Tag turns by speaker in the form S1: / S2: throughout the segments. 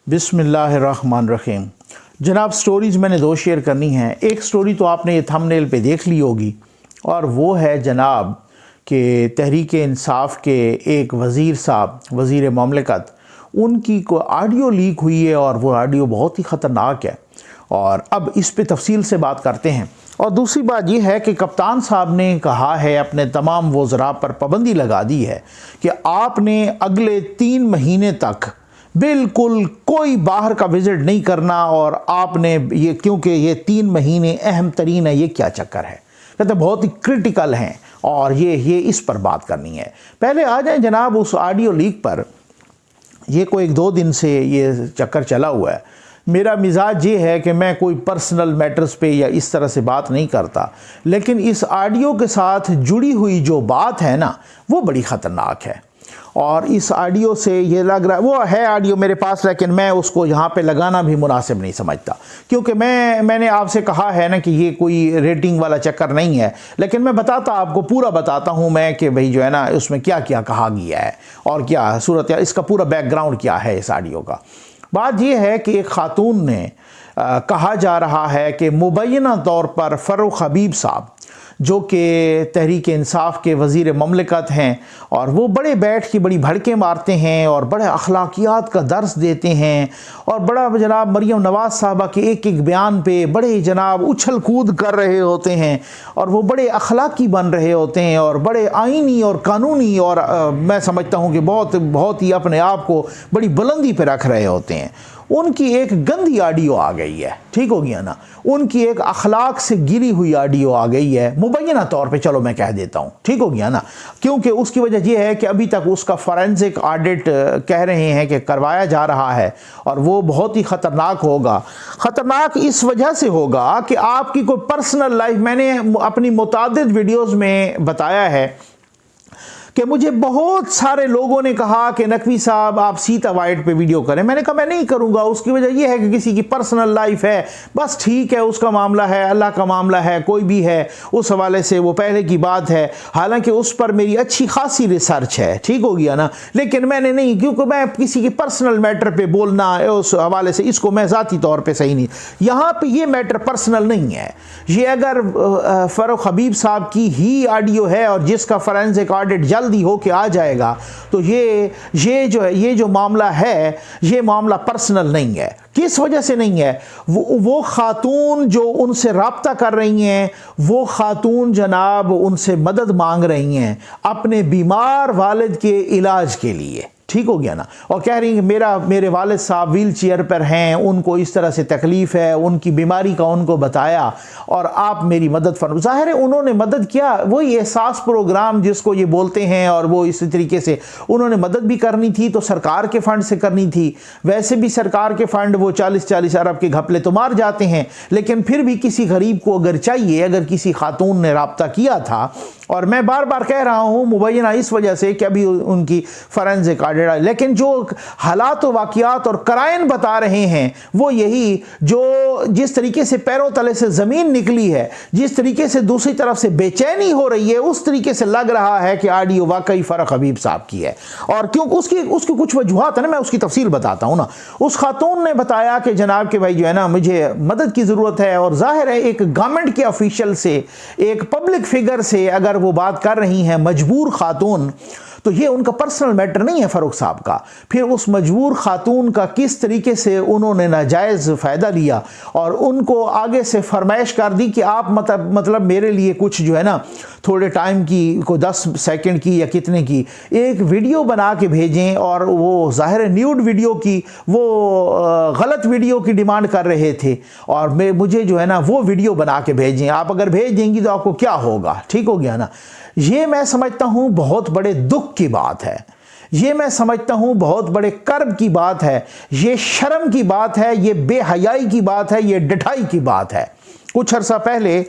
S1: बिस्मिल्लाहिर्रहमानिर्रहीम। जनाब, स्टोरीज़ मैंने दो शेयर करनी हैं। एक स्टोरी तो आपने ये थंबनेल पे देख ली होगी और वो है जनाब कि तहरीक इंसाफ के एक वज़ीर साहब, वज़ीर ममलिकत, उनकी को ऑडियो लीक हुई है और वो ऑडियो बहुत ही ख़तरनाक है और अब इस पे तफसील से बात करते हैं। और दूसरी बात यह है कि कप्तान साहब ने कहा है, अपने तमाम वज़रा पर पाबंदी लगा दी है कि आपने अगले 3 महीने तक बिल्कुल कोई बाहर का विज़िट नहीं करना और आपने ये, क्योंकि ये 3 महीने अहम तरीन है। ये क्या चक्कर है? कहते बहुत ही क्रिटिकल हैं और ये इस पर बात करनी है। पहले आ जाए जनाब उस ऑडियो लीक पर। ये कोई 1-2 दिन से ये चक्कर चला हुआ है। मेरा मिजाज ये है कि मैं कोई पर्सनल मैटर्स पे या इस तरह से बात नहीं करता, लेकिन इस ऑडियो के साथ जुड़ी हुई जो बात है ना, वो बड़ी ख़तरनाक है। और इस ऑडियो से ये लग रहा है, वो है ऑडियो मेरे पास, लेकिन मैं उसको यहाँ पे लगाना भी मुनासिब नहीं समझता, क्योंकि मैंने आपसे कहा है ना कि ये कोई रेटिंग वाला चक्कर नहीं है। लेकिन मैं आपको पूरा बताता हूँ मैं कि भाई जो है ना, उसमें क्या क्या कहा गया है और क्या सूरत, इसका पूरा बैकग्राउंड क्या है इस ऑडियो का। बात यह है कि एक खातून ने कहा जा रहा है कि मुबैना तौर पर फ़ारूक हबीब साहब, जो कि तहरीक इंसाफ के वज़ीर ममलिकत हैं, और वो बड़े बैठ के बड़ी भड़के मारते हैं और बड़े अखलाकियात का दर्स देते हैं और बड़ा जनाब मरियम नवाज़ साहबा के एक एक बयान पे बड़े जनाब उछल कूद कर रहे होते हैं और वो बड़े अखलाकी बन रहे होते हैं और बड़े आइनी और कानूनी और मैं समझता हूँ कि बहुत ही अपने आप को बड़ी बुलंदी पे रख रहे होते हैं। उनकी एक गंदी ऑडियो आ गई है, ठीक हो गया ना, उनकी एक अखलाक से गिरी हुई ऑडियो आ गई है, मुबैना तौर पे चलो मैं कह देता हूँ, ठीक हो गया ना। क्योंकि उसकी वजह यह है कि अभी तक उसका फॉरेंसिक ऑडिट कह रहे हैं कि करवाया जा रहा है और वो बहुत ही ख़तरनाक होगा। ख़तरनाक इस वजह से होगा कि आपकी कोई पर्सनल लाइफ, मैंने अपनी मुतादिद वीडियोज़ में बताया है कि मुझे बहुत सारे लोगों ने कहा कि नकवी साहब आप सीता वाइट पे वीडियो करें। मैंने कहा मैं नहीं करूंगा। उसकी वजह यह है कि किसी की पर्सनल लाइफ है, बस ठीक है, उसका मामला है, अल्लाह का मामला है, कोई भी है, उस हवाले से वो पहले की बात है। हालांकि उस पर मेरी अच्छी खासी रिसर्च है, ठीक हो गया ना, लेकिन मैंने नहीं, क्योंकि मैं किसी की पर्सनल मैटर पर बोलना उस हवाले से, इसको मैं ज़ाती तौर पर सही नहीं। यहाँ पर यह मैटर पर्सनल नहीं है। ये अगर फ़ारूक हबीब साहब की ही ऑडियो है और जिसका फॉरेंसिक ऑडिट जल्दी होके आ जाएगा, तो ये जो मामला है, ये मामला पर्सनल नहीं है। किस वजह से नहीं है? वो खातून जो उनसे राब्ता कर रही हैं, वो खातून जनाब उनसे मदद मांग रही हैं अपने बीमार वालिद के इलाज के लिए, ठीक हो गया ना, और कह रही हैं मेरे वालिद साहब व्हील चेयर पर हैं, उनको इस तरह से तकलीफ़ है, उनकी बीमारी का उनको बताया और आप मेरी मदद फरमा। ज़ाहिर है उन्होंने मदद किया, वही एहसास प्रोग्राम जिसको ये बोलते हैं, और वो इसी तरीके से उन्होंने मदद भी करनी थी तो सरकार के फ़ंड से करनी थी। वैसे भी सरकार के फ़ंड वो 40-40 अरब के घपले तो मार जाते हैं, लेकिन फिर भी किसी गरीब को अगर चाहिए, अगर किसी खातून ने राब्ता किया था, और मैं बार बार कह रहा हूँ मुबैना इस वजह से कि अभी उनकी फॉरेंसिक ऑडिट, लेकिन जो हालात वाक़ियात और कराइन बता रहे हैं वो यही, जो जिस तरीके से पैरों तले से ज़मीन निकली है, जिस तरीके से दूसरी तरफ से बेचैनी हो रही है, उस तरीके से लग रहा है कि ऑडियो वाकई फ़ारूक हबीब साहब की है। और क्यों उसकी कुछ वजूहात है ना, मैं उसकी तफसील बताता हूँ ना। उस खातून ने बताया कि जनाब के भाई जो है ना, मुझे मदद की ज़रूरत है, और ज़ाहिर है एक गवर्नमेंट के ऑफिशियल से, एक पब्लिक फिगर से अगर वो बात कर रही हैं, मजबूर खातून, तो ये उनका पर्सनल मैटर नहीं है फ़ारूक साहब का। फिर उस मजबूर खातून का किस तरीके से उन्होंने नाजायज़ फ़ायदा लिया और उनको आगे से फरमाइश कर दी कि आप मतलब मेरे लिए कुछ जो है ना, थोड़े टाइम की, को 10 सेकंड की या कितने की एक वीडियो बना के भेजें, और वो ज़ाहिर न्यूड वीडियो की, वो गलत वीडियो की डिमांड कर रहे थे, और मुझे जो है ना वो वीडियो बना के भेजें, आप अगर भेज देंगी तो आपको क्या होगा, ठीक हो गया ना। ये मैं समझता हूँ बहुत बड़े दुख की बात है, ये मैं समझता हूँ बहुत बड़े कर्ब की बात है, ये शर्म की बात है, ये बेहयाई की बात है, ये डठाई की बात है। कुछ अर्सा पहले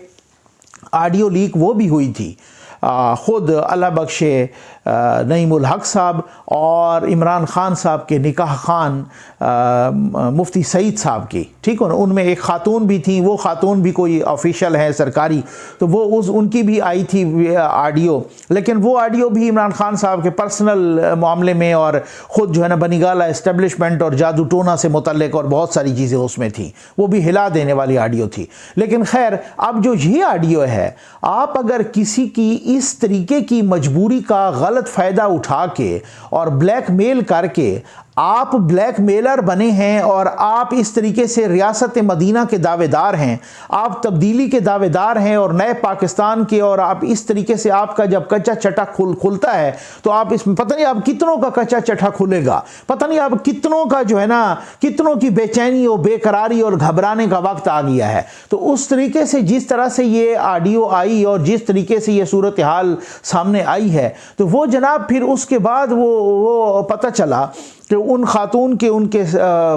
S1: ऑडियो लीक वो भी हुई थी, ख़ुद अल्लाह बख्शे नईमुल हक साहब और इमरान खान साहब के निकाह खान मुफ्ती सईद साहब की, ठीक है ना, उनमें एक खातून भी थी, वो खातून भी कोई ऑफिशियल है सरकारी, तो वो उनकी भी आई थी ऑडियो, लेकिन वो ऑडियो भी इमरान खान साहब के पर्सनल मामले में और ख़ुद जो है ना बनीगाला इस्टेब्लिशमेंट और जादू टोना से मुतल्लिक और बहुत सारी चीज़ें उसमें थी, वो भी हिला देने वाली ऑडियो थी। लेकिन खैर, अब जो ये ऑडियो है, आप अगर किसी की इस तरीके की मजबूरी का गलत फ़ायदा उठा के और ब्लैकमेल करके आप ब्लैकमेलर बने हैं और आप इस तरीके से रियासत मदीना के दावेदार हैं, आप तब्दीली के दावेदार हैं और नए पाकिस्तान के, और आप इस तरीके से आपका जब कच्चा चटा खुलता है तो आप इसमें पता नहीं आप कितनों का कच्चा चटा खुलेगा, पता नहीं आप कितनों का जो है ना, कितनों की बेचैनी और बेकरारी और घबराने का वक्त आ गया है। तो उस तरीके से जिस तरह से ये ऑडियो आई और जिस तरीके से ये सूरत हाल सामने आई है, तो वो जनाब फिर उसके बाद वो पता चला कि उन खातून के उनके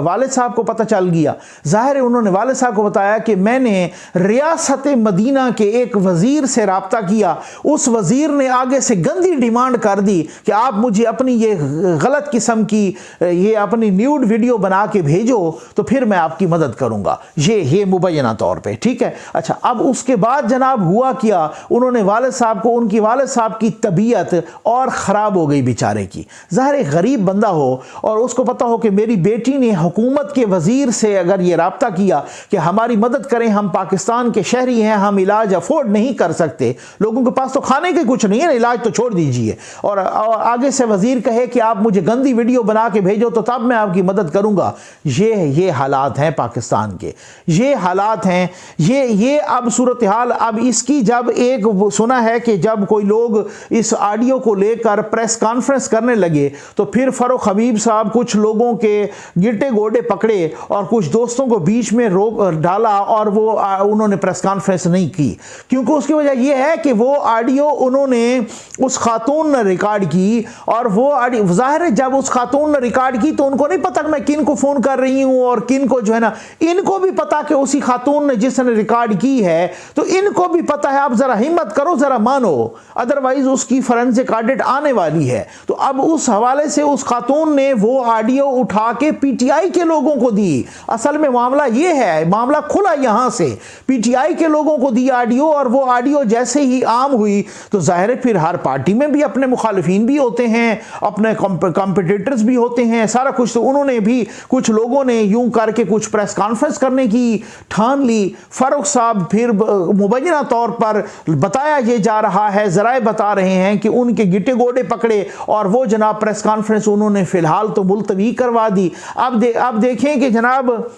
S1: वालिद साहब को पता चल गया। ज़ाहिर है उन्होंने वालिद साहब को बताया कि मैंने रियासत मदीना के एक वज़ीर से रब्ता किया, उस वज़ीर ने आगे से गंदी डिमांड कर दी कि आप मुझे अपनी ये गलत किस्म की ये अपनी न्यूड वीडियो बना के भेजो तो फिर मैं आपकी मदद करूँगा, ये मुबैना तौर पर, ठीक है। अच्छा, अब उसके बाद जनाब हुआ क्या, उन्होंने वालिद साहब को, उनकी वालिद साहब की तबीयत और ख़राब हो गई बेचारे की। ज़ाहिर एक गरीब बंदा हो और उसको पता हो कि मेरी बेटी ने हुकूमत के वजीर से अगर ये राब्ता किया कि हमारी मदद करें, हम पाकिस्तान के शहरी हैं, हम इलाज अफोर्ड नहीं कर सकते, लोगों के पास तो खाने के कुछ नहीं है, इलाज तो छोड़ दीजिए, और आगे से वजीर कहे कि आप मुझे गंदी वीडियो बना के भेजो तो तब मैं आपकी मदद करूंगा। ये हालात हैं पाकिस्तान के, ये हालात हैं, ये अब सूरत हाल। अब इसकी जब एक सुना है कि जब कोई लोग इस ऑडियो को लेकर प्रेस कॉन्फ्रेंस करने लगे तो फिर फरूख हबीब साहब कुछ लोगों के गिट्टे गोडे पकड़े और कुछ दोस्तों को बीच में रोक डाला और वो उन्होंने प्रेस कॉन्फ्रेंस नहीं की, क्योंकि उसकी वजह यह है कि वो ऑडियो उन्होंने उस खातून ने रिकॉर्ड की, और वो ऑडियो ज़ाहिर है जब उस खातून ने रिकॉर्ड की तो उनको नहीं पता कि मैं किन को फ़ोन कर रही हूँ और किन को जो है ना, इनको भी पता कि उसी खातून ने जिसने रिकॉर्ड की है तो इनको भी पता है। आप ज़रा हिम्मत करो, ज़रा मानो, अदरवाइज उसकी फॉरेंसिक ऑडिट आने वाली है। तो अब उस हवाले से उस खातून ने वो ऑडियो उठा के पीटीआई के लोगों को दी। असल में मामला ये है, मामला खुला यहां से, पीटीआई के लोगों को दी ऑडियो, और वो ऑडियो जैसे ही आम हुई तो जाहिर है फिर हर पार्टी में भी अपने मुखालिफिन भी होते हैं, अपने कॉम्पिटिटर्स भी होते हैं, सारा कुछ। तो उन्होंने भी, कुछ लोगों ने यूं करके कुछ प्रेस कॉन्फ्रेंस करने की ठान ली। फारूक साहब फिर मुबैना तौर पर बताया ये जा रहा है, ज़राए बता रहे हैं कि उनके गिट्टे गोडे पकड़े और वो जनाब प्रेस कॉन्फ्रेंस उन्होंने फिलहाल तो मुलतवी करवा दी। अब देखें कि जनाब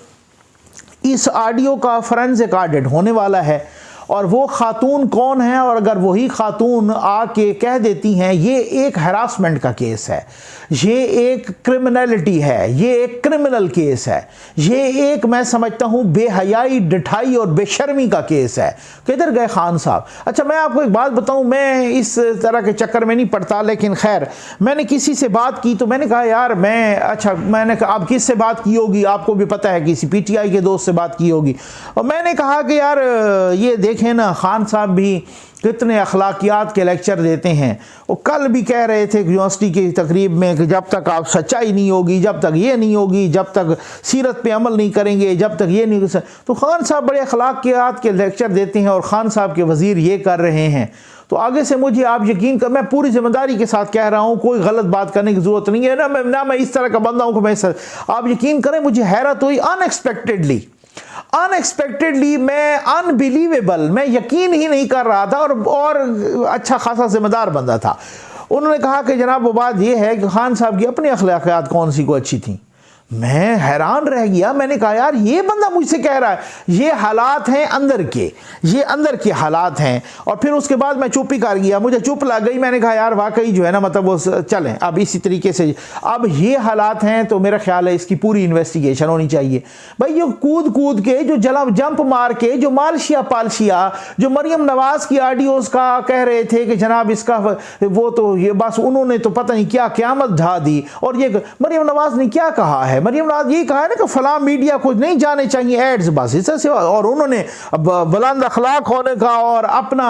S1: इस ऑडियो का फोरेंसिक ऑडिट होने वाला है, और वो खातून कौन है, और अगर वही खातून आके कह देती हैं ये एक हरासमेंट का केस है, ये एक क्रिमिनलिटी है, ये एक क्रिमिनल केस है, ये एक मैं समझता हूँ बेहयाई, डिठाई और बेशर्मी का केस है। किधर गए खान साहब? अच्छा, मैं आपको एक बात बताऊँ, मैं इस तरह के चक्कर में नहीं पड़ता, लेकिन खैर मैंने किसी से बात की तो मैंने कहा यार मैंने कहा आप किस से बात की होगी, आपको भी पता है, किसी पीटीआई के दोस्त से बात की होगी, और मैंने कहा कि यार ये देखें ना, खान साहब भी कितने अखलाकियात के लेक्चर देते हैं। वो कल भी कह रहे थे यूनिवर्सिटी की तकरीब में कि जब तक आप सच्चाई नहीं होगी, जब तक ये नहीं होगी, जब तक सीरत पे अमल नहीं करेंगे, जब तक ये नहीं, तो खान साहब बड़े अखलाकियात के लेक्चर देते हैं और खान साहब के वज़ीर ये कर रहे हैं। तो आगे से मुझे आप यकीन कर, मैं पूरी जिम्मेदारी के साथ कह रहा हूँ, कोई गलत बात करने की ज़रूरत नहीं है ना मैं इस तरह का बंदा हूँ कि मैं आप यकीन करें, मुझे हैरत हुई अनएक्सपेक्टेडली, मैं अनबिलीवेबल, मैं यकीन ही नहीं कर रहा था, और अच्छा खासा जिम्मेदार बंदा था। उन्होंने कहा कि जनाब वो बात ये है कि खान साहब की अपनी अखलाकियात कौन सी को अच्छी थी। मैं हैरान रह गया, मैंने कहा यार ये बंदा मुझसे कह रहा है, ये हालात हैं अंदर के, ये अंदर के हालात हैं। और फिर उसके बाद मैं चुप ही कर गया, मुझे चुप लग गई, मैंने कहा यार वाकई जो है ना, मतलब वो चलें अब इसी तरीके से, अब ये हालात हैं तो मेरा ख्याल है इसकी पूरी इन्वेस्टिगेशन होनी चाहिए। भाई ये कूद के जो जंप मार के जो मालशिया पालशिया जो मरियम नवाज की ऑडियोज का कह रहे थे कि जनाब इसका वो तो ये बस उन्होंने तो पता नहीं क्या क़यामत ढा दी। और ये मरियम नवाज ने क्या कहा है, मरियम नवाज ये कहा है ना कि फलां मीडिया को नहीं जाने चाहिए एड्स, बस इससे। और उन्होंने बुलंद अखलाक होने का और अपना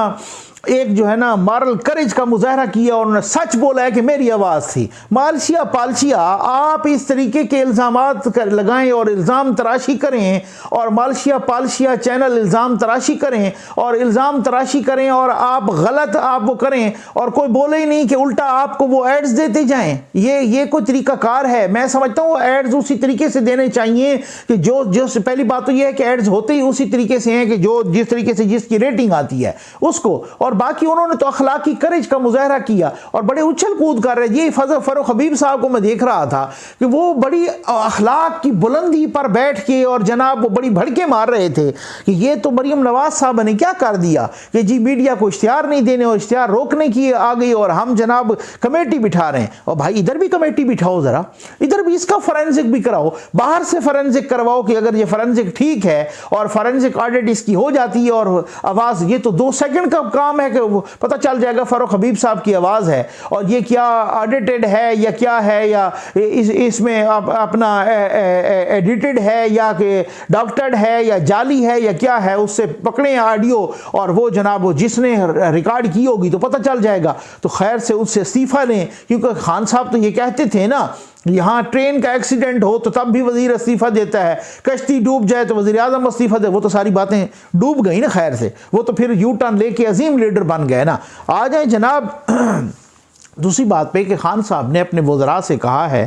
S1: एक जो है ना मॉरल करेज का मुजाहरा किया और उन्होंने सच बोला है कि मेरी आवाज़ थी। मालशिया पालशिया आप इस तरीके के इल्ज़ामात लगाएं और इल्ज़ाम तराशी करें, और मालशिया पालशिया चैनल इल्ज़ाम तराशी करें और इल्ज़ाम तराशी करें और आप गलत आप वो करें और कोई बोले ही नहीं कि उल्टा आपको वो एड्स देते जाएं। ये कोई तरीकाकार है? मैं समझता हूँ एड्स उसी तरीके से देने चाहिए कि जो पहली बात तो ये है कि एड्स होते ही उसी तरीके से हैं कि जो जिस तरीके से जिसकी रेटिंग आती है उसको, और बाकी उन्होंने तो अखलाकी करेज का मुजाहरा किया और बड़े उछल कूद कर रहे। ये फरूख हबीब साहब को मैं देख रहा था कि वो बड़ी अखलाक की बुलंदी पर बैठ के और जनाब वो बड़ी भड़के मार रहे थे कि ये तो मरियम नवाज साहब ने क्या कर दिया कि जी मीडिया को इश्तिहार नहीं देने और इश्तिहार रोकने की आ गई और हम जनाब कमेटी बिठा रहे हैं। और भाई इधर भी कमेटी बिठाओ, जरा इधर भी इसका फॉरेंसिक भी कराओ, बाहर से फॉरेंसिक करवाओ कि अगर ये फॉरेंसिक ठीक है और फॉरेंसिक ऑडिट इसकी हो जाती है और आवाज़, ये तो 2 सेकंड का काम है कि पता चल जाएगा फरूख हबीब साहब की आवाज़ है और ये क्या ऑडिटेड है या क्या है या इसमें अपना एडिटेड है या कि डॉक्टर्ड है या जाली है या क्या है, उससे पकड़े ऑडियो और वो जनाब वो जिसने रिकॉर्ड की होगी तो पता चल जाएगा। तो खैर से उससे इस्तीफ़ा लें, क्योंकि खान साहब तो ये कहते थे ना, यहाँ ट्रेन का एक्सीडेंट हो तो तब भी वजीर इस्तीफ़ा देता है, कश्ती डूब जाए तो वज़ीर आज़म इस्तीफ़ा दे। वो तो सारी बातें डूब गई ना, खैर से वो तो फिर यू टर्न लेके अजीम लीडर बन गए ना। आ जाए जनाब दूसरी बात पे कि खान साहब ने अपने वज़रा से कहा है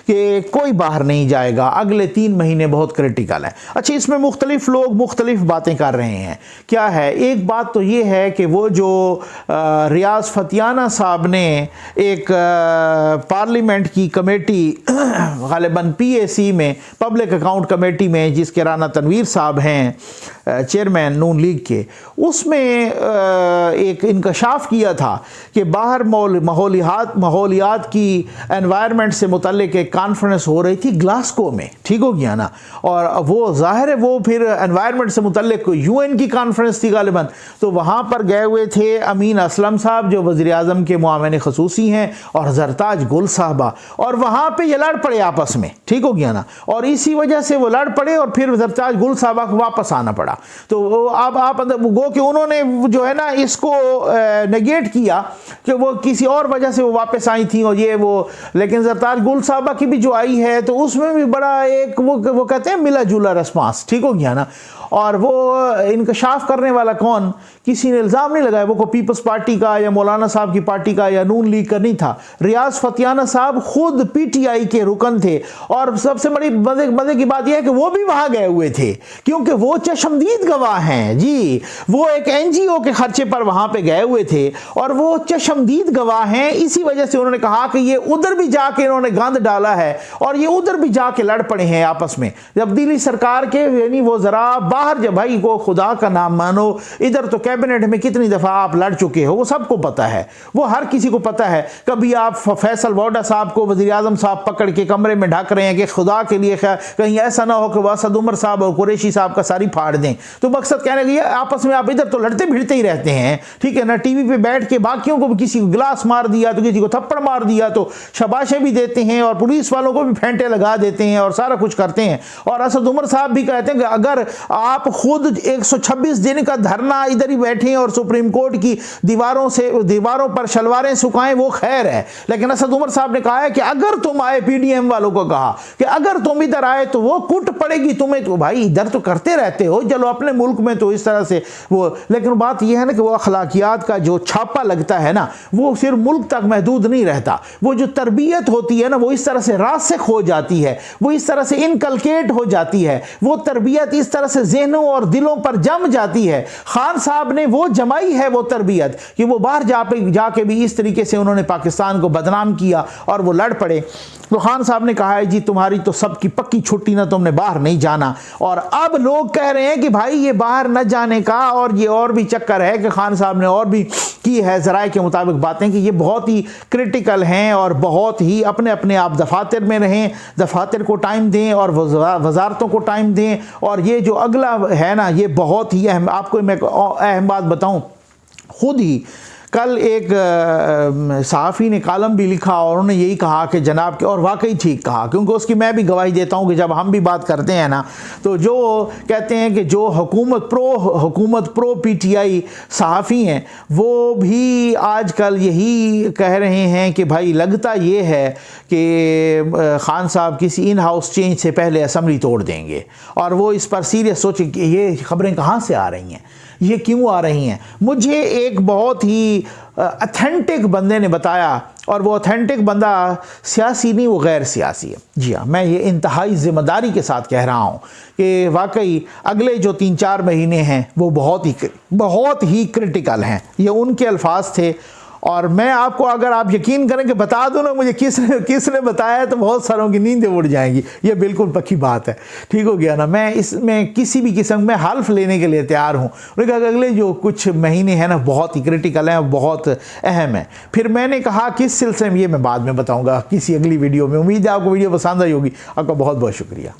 S1: कि कोई बाहर नहीं जाएगा, अगले 3 महीने बहुत क्रिटिकल है। अच्छा, इसमें मुख्तलिफ लोग मुख्तलिफ बातें कर रहे हैं। क्या है, एक बात तो ये है कि वो जो रियाज फतियाना साहब ने एक पार्लियामेंट की कमेटी ग़ालिबन PAC में पब्लिक अकाउंट कमेटी में जिसके राना तनवीर साहब हैं चेयरमैन नून लीग के, उसमें एक इंकशाफ किया था कि बाहर माहौलियात की एनवायरनमेंट से मुतल्लिक एक कॉन्फ्रेंस हो रही थी ग्लासगो में, ठीक हो गया ना, और वो ज़ाहिर है वो फिर एनवायरनमेंट से मुतल्लिक UN की कॉन्फ्रेंस थी गालिबन, तो वहाँ पर गए हुए थे अमीन असलम साहब जो वज़ीर आज़म के मुआविन ख़ुसूसी हैं और ज़रताज गुल साहबा, और वहाँ पर ये लड़ पड़े आपस में, ठीक हो गया ना, और इसी वजह से वो लड़ पड़े और फिर ज़रताज गुल साहबा को वापस आना पड़ा। तो अब आप गो कि उन्होंने जो है ना इसको नेगेट किया कि वो किसी और वजह से वो वापस आई थी और ये वो, लेकिन ज़रताज गुल साहबा की भी जो आई है तो उसमें भी बड़ा एक वो कहते हैं मिला जुला रिस्पांस, ठीक हो गया ना। और वो इंकशाफ करने वाला कौन, किसी ने इल्ज़ाम नहीं लगाया वो को पीपल्स पार्टी का या मौलाना साहब की पार्टी का या नून लीग का नहीं था। रियाज फतियाना साहब खुद PTI के रुकन थे और सबसे बड़ी मज़े की बात यह है कि वो भी वहाँ गए हुए थे क्योंकि वो चशमदीद गवाह हैं जी, वो एक NGO के खर्चे पर वहाँ पे गए हुए थे और वो चशमदीद गवाह हैं। इसी वजह से उन्होंने कहा कि ये उधर भी जाके इन्होंने गंद डाला है और ये उधर भी जाके लड़ पड़े हैं आपस में। जब दिल्ली सरकार के यानी वो ज़रा बाहर, जब भाई को खुदा का नाम मानो, इधर तो कैबिनेट में कितनी दफ़ा आप लड़ चुके हो वो सबको पता है, वो हर किसी को पता है। कभी आप फैसल वोडा साहब को वज़ीर आज़म साहब पकड़ के कमरे में ढक रहे हैं कि खुदा के लिए कहीं ऐसा ना हो कि असद उमर साहब और कुरैशी साहब का सारी फाड़ दें। तो मकसद कहने लगे आपस में आप इधर तो लड़ते भिड़ते ही रहते हैं, ठीक है ना। टीवी पे बैठ के बाकियों को किसी को गिलास मार दिया तो किसी को थप्पड़ मार दिया तो शबाशें भी देते हैं और पुलिस वालों को भी फेंटे लगा देते हैं और सारा कुछ करते हैं। और असद उमर साहब भी कहते हैं कि अगर आप खुद 126 दिन का धरना इधर ही बैठे और सुप्रीम कोर्ट की दीवारों पर शलवारें सुखाएं वो खैर है, लेकिन असद उमर साहब ने कहा है कि अगर तुम आए, PDM वालों को कहा कि अगर तुम इधर आए तो वो कुट पड़ेगी तुम्हें। तो भाई इधर तो करते रहते हो, चलो अपने मुल्क में तो इस तरह से वो, लेकिन बात यह है ना कि वो अखलाकियात का जो छापा लगता है ना वो सिर्फ मुल्क तक महदूद नहीं रहता, वो जो तरबियत होती है ना वो इस तरह से रासिख हो जाती है, वो इस तरह से इनकलकेट हो जाती है, वो तरबियत इस तरह से ज़हनों और दिलों पर जम जाती है। खान साहब ने वो जमाई है वो तरबियत कि वो बाहर जाके भी इस तरीके से उन्होंने पाकिस्तान को बदनाम किया और वो लड़ पड़े। तो खान साहब ने कहा है जी तुम्हारी तो सबकी पक्की छुट्टी ना, तुमने बाहर नहीं जाना। और अब लोग कह रहे हैं कि भाई ये बाहर न जाने का और ये और भी चक्कर है कि खान साहब ने और भी की है ज़राए के मुताबिक बातें कि ये बहुत ही क्रिटिकल हैं और बहुत ही अपने अपने आप दफातर में रहें, दफातर को टाइम दें और वजारतों को टाइम दें। और ये जो अगला है ना ये बहुत ही अहम, आपको मैं अहम बात बताऊँ खुद ही कल एक सहाफ़ी ने कॉलम भी लिखा और उन्होंने यही कहा कि जनाब के, और वाकई ठीक कहा, क्योंकि उसकी मैं भी गवाही देता हूँ कि जब हम भी बात करते हैं ना, तो जो कहते हैं कि जो हुकूमत प्रो PTI सहाफ़ी हैं वो भी आजकल यही कह रहे हैं कि भाई लगता ये है कि खान साहब किसी इन हाउस चेंज से पहले असम्बली तोड़ देंगे, और वो इस पर सीरियस सोचे कि ये खबरें कहाँ से आ रही हैं, ये क्यों आ रही हैं। मुझे एक बहुत ही ऑथेंटिक बंदे ने बताया, और वो ऑथेंटिक बंदा सियासी नहीं, वो गैर सियासी है। जी हाँ, मैं ये इंतहाई ज़िम्मेदारी के साथ कह रहा हूँ कि वाकई अगले जो 3-4 महीने हैं वो बहुत ही क्रिटिकल हैं। ये उनके अल्फाज थे, और मैं आपको, अगर आप यकीन करें कि बता दो ना मुझे किसने बताया है, तो बहुत सारों की नींदें उड़ जाएंगी। ये बिल्कुल पक्की बात है, ठीक हो गया ना। मैं इसमें किसी भी किस्म में हल्फ लेने के लिए तैयार हूँ। उन्होंने कहा कि अगले जो कुछ महीने हैं ना बहुत ही क्रिटिकल हैं, बहुत अहम है। फिर मैंने कहा किस सिलसिले में, ये मैं बाद में बताऊँगा किसी अगली वीडियो में। उम्मीद है आपको वीडियो पसंद आई होगी। आपका बहुत बहुत शुक्रिया।